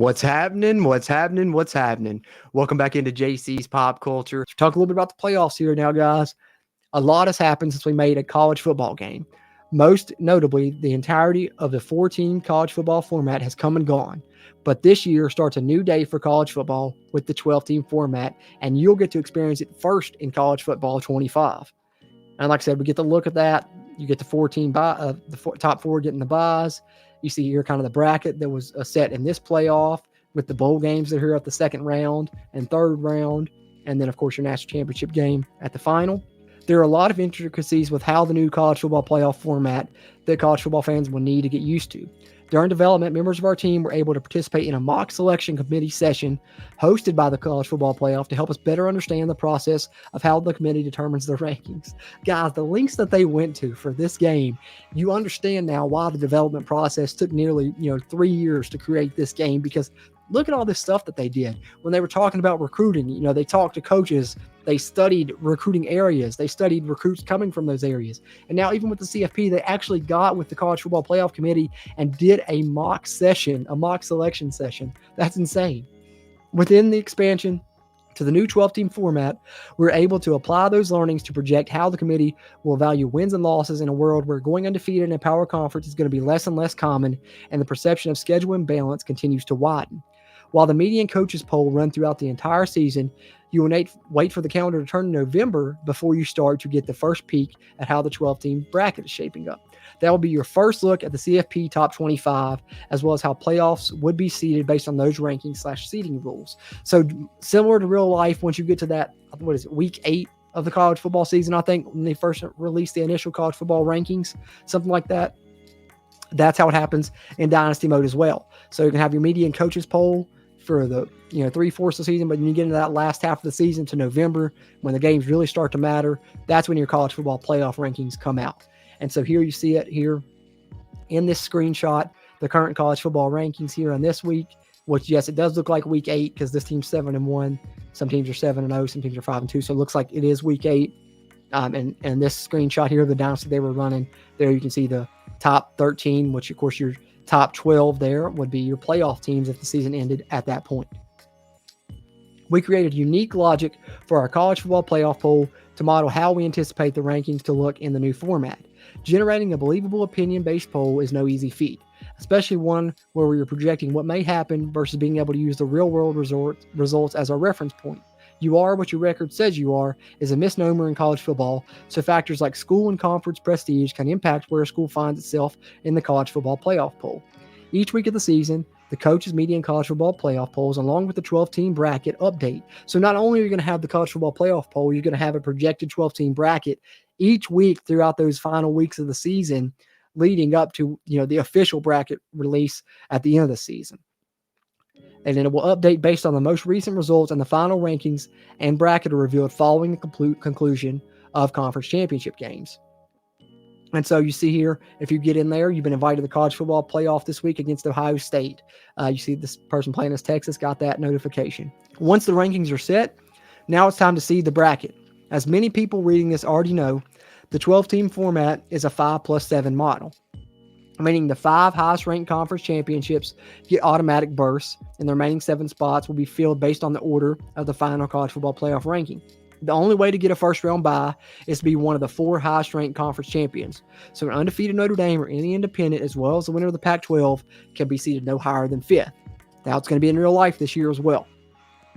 What's happening? What's happening? What's happening? Welcome back into JC's Pop Culture. Talk a little bit about the playoffs here now, guys. A lot has happened since we made a college football game. Most notably, the entirety of the 4-team college football format has come and gone. But this year starts a new day for college football with the 12-team format, and you'll get to experience it first in college football 25. And like I said, we get to look at that. You get the 4-team top four getting the buys. You see here kind of the bracket that was set in this playoff with the bowl games that are here at the second round and third round. And then, of course, your national championship game at the final. There are a lot of intricacies with how the new college football playoff format that college football fans will need to get used to. During development, members of our team were able to participate in a mock selection committee session hosted by the College Football Playoff to help us better understand the process of how the committee determines the rankings. Guys, the links that they went to for this game, you understand now why the development process took nearly 3 years to create this game, because look at all this stuff that they did. When they were talking about recruiting, they talked to coaches, they studied recruiting areas, they studied recruits coming from those areas. And now even with the CFP, they actually got with the College Football Playoff Committee and did a mock selection session. That's insane. Within the expansion to the new 12-team format, we're able to apply those learnings to project how the committee will value wins and losses in a world where going undefeated in a power conference is going to be less and less common, and the perception of schedule imbalance continues to widen. While the median coaches poll run throughout the entire season, you will wait for the calendar to turn in November before you start to get the first peek at how the 12-team bracket is shaping up. That will be your first look at the CFP top 25, as well as how playoffs would be seeded based on those rankings/seeding rules. So similar to real life, once you get to that, week 8 of the college football season, I think, when they first released the initial college football rankings, something like that. That's how it happens in Dynasty mode as well. So you can have your median coaches poll for the 3/4 of the season, but when you get into that last half of the season to November, when the games really start to matter, that's when your college football playoff rankings come out. And so here you see it here in this screenshot, the current college football rankings here on this week, which, yes, it does look like week 8 because this team's 7-1. Some teams are 7-0, some teams are 5-2. So it looks like it is week 8. And this screenshot here of the dynasty they were running, there you can see the top 13, which of course your top 12 there would be your playoff teams if the season ended at that point. We created unique logic for our college football playoff poll to model how we anticipate the rankings to look in the new format. Generating a believable opinion-based poll is no easy feat, especially one where we are projecting what may happen versus being able to use the real-world results as our reference point. You are what your record says you are is a misnomer in college football, so factors like school and conference prestige can impact where a school finds itself in the college football playoff poll. Each week of the season, the coaches' median college football playoff polls, along with the 12-team bracket, update. So not only are you going to have the college football playoff poll, you're going to have a projected 12-team bracket each week throughout those final weeks of the season, leading up to the official bracket release at the end of the season. And then it will update based on the most recent results, and the final rankings and bracket are revealed following the conclusion of conference championship games. And so you see here, if you get in there, you've been invited to the college football playoff this week against Ohio State. You see this person playing as Texas got that notification. Once the rankings are set, now it's time to see the bracket. As many people reading this already know, the 12-team format is a 5+7 model, meaning the 5 highest-ranked conference championships get automatic berths, and the remaining 7 spots will be filled based on the order of the final college football playoff ranking. The only way to get a first-round bye is to be one of the 4 highest-ranked conference champions. So an undefeated Notre Dame or any independent, as well as the winner of the Pac-12, can be seeded no higher than 5th. Now it's going to be in real life this year as well,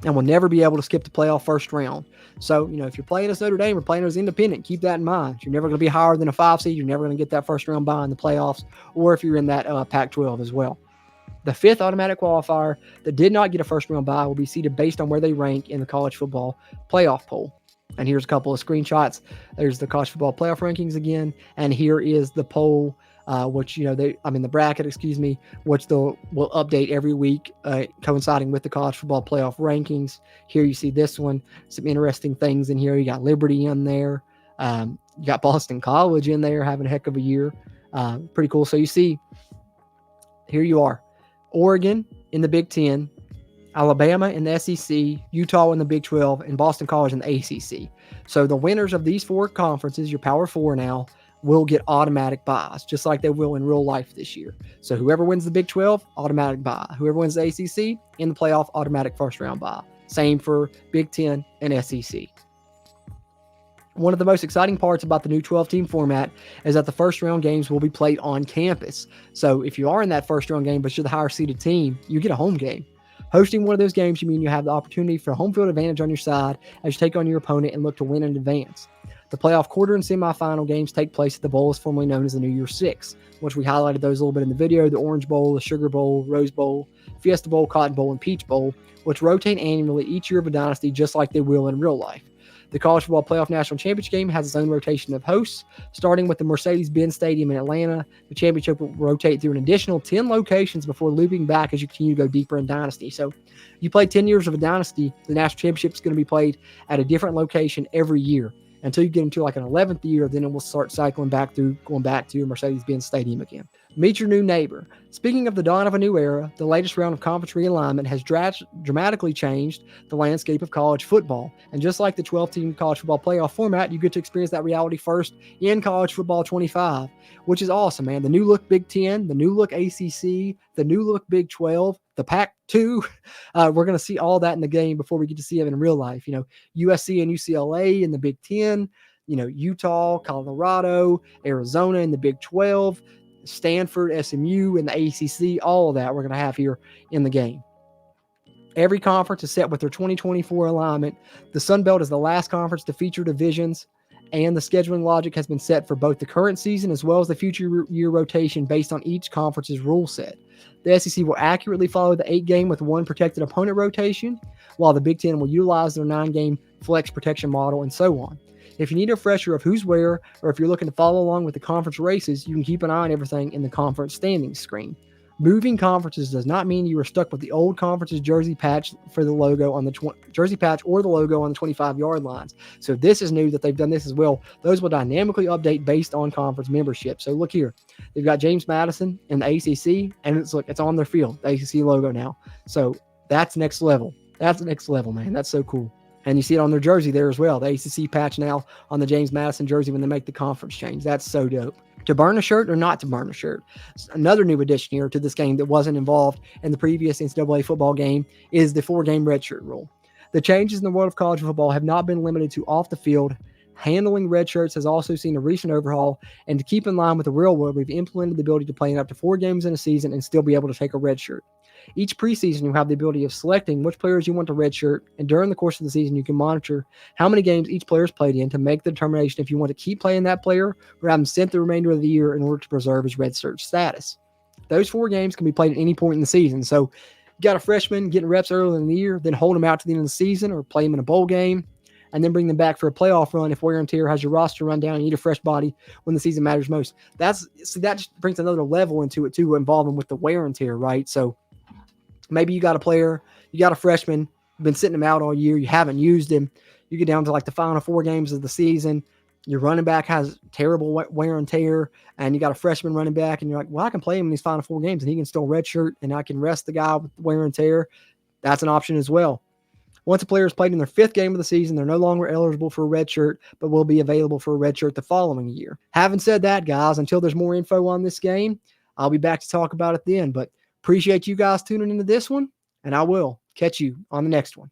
and will never be able to skip the playoff first round. So, if you're playing as Notre Dame or playing as independent, keep that in mind. You're never going to be higher than a 5 seed. You're never going to get that first round bye in the playoffs, or if you're in that Pac-12 as well. The 5th automatic qualifier that did not get a first round bye will be seeded based on where they rank in the college football playoff poll. And here's a couple of screenshots. There's the college football playoff rankings again, and here is the poll, which the bracket, which will update every week, coinciding with the college football playoff rankings. Here you see this one, some interesting things in here. You got Liberty in there, you got Boston College in there having a heck of a year. Pretty cool. So you see, here you are, Oregon in the Big Ten, Alabama in the SEC, Utah in the Big 12, and Boston College in the ACC. So the winners of these 4 conferences, your Power 4 now, will get automatic buys, just like they will in real life this year. So whoever wins the Big 12, automatic bye. Whoever wins the ACC in the playoff, automatic first round bye. Same for Big 10 and SEC. One of the most exciting parts about the new 12-team format is that the first round games will be played on campus. So if you are in that first round game, but you're the higher seeded team, you get a home game. Hosting one of those games, you mean you have the opportunity for home field advantage on your side as you take on your opponent and look to win in advance. The playoff quarter and semifinal games take place at the bowl formerly known as the New Year's Six, which we highlighted those a little bit in the video: the Orange Bowl, the Sugar Bowl, Rose Bowl, Fiesta Bowl, Cotton Bowl, and Peach Bowl, which rotate annually each year of a dynasty just like they will in real life. The College Football Playoff National Championship game has its own rotation of hosts, starting with the Mercedes-Benz Stadium in Atlanta. The championship will rotate through an additional 10 locations before looping back as you continue to go deeper in Dynasty. So you play 10 years of a Dynasty, the National Championship is going to be played at a different location every year until you get into like an 11th year. Then it will start cycling back through, going back to Mercedes-Benz Stadium again. Meet your new neighbor. Speaking of the dawn of a new era, the latest round of conference realignment has dramatically changed the landscape of college football. And just like the 12-team college football playoff format, you get to experience that reality first in college football 25, which is awesome, man. The new look Big 10, the new look ACC, the new look Big 12, the Pac-2. We're going to see all that in the game before we get to see it in real life. You know, USC and UCLA in the Big 10, you know, Utah, Colorado, Arizona in the Big 12, Stanford, SMU, and the ACC, all of that we're going to have here in the game. Every conference is set with their 2024 alignment. The Sun Belt is the last conference to feature divisions, and the scheduling logic has been set for both the current season as well as the future year rotation based on each conference's rule set. The SEC will accurately follow the 8-game with one protected opponent rotation, while the Big 10 will utilize their 9-game flex protection model, and so on. If you need a refresher of who's where, or if you're looking to follow along with the conference races, you can keep an eye on everything in the conference standings screen. Moving conferences does not mean you are stuck with the old conference's jersey patch for the logo on the jersey patch or the logo on the 25-yard lines. So this is new that they've done this as well. Those will dynamically update based on conference membership. So look here, they've got James Madison and the ACC, and it's on their field, the ACC logo now. So that's next level. That's next level, man. That's so cool. And you see it on their jersey there as well. The ACC patch now on the James Madison jersey when they make the conference change. That's so dope. To burn a shirt or not to burn a shirt. Another new addition here to this game that wasn't involved in the previous NCAA football game is the 4-game redshirt rule. The changes in the world of college football have not been limited to off the field. Handling red shirts has also seen a recent overhaul, and to keep in line with the real world, we've implemented the ability to play in up to 4 games in a season and still be able to take a red shirt. Each preseason, you have the ability of selecting which players you want to redshirt, and during the course of the season, you can monitor how many games each player has played in to make the determination if you want to keep playing that player or have him sit the remainder of the year in order to preserve his redshirt status. Those 4 games can be played at any point in the season. So you got a freshman getting reps early in the year, then hold him out to the end of the season or play him in a bowl game, and then bring them back for a playoff run if wear and tear has your roster run down and you need a fresh body when the season matters most. That just brings another level into it too, involving with the wear and tear, right? So maybe you got a player, you got a freshman, been sitting him out all year, you haven't used him, you get down to like the final 4 games of the season, your running back has terrible wear and tear, and you got a freshman running back, and you're like, well, I can play him in these final 4 games, and he can still redshirt, and I can rest the guy with wear and tear. That's an option as well. Once a player has played in their 5th game of the season, they're no longer eligible for a red shirt, but will be available for a red shirt the following year. Having said that, guys, until there's more info on this game, I'll be back to talk about it then, but appreciate you guys tuning into this one, and I will catch you on the next one.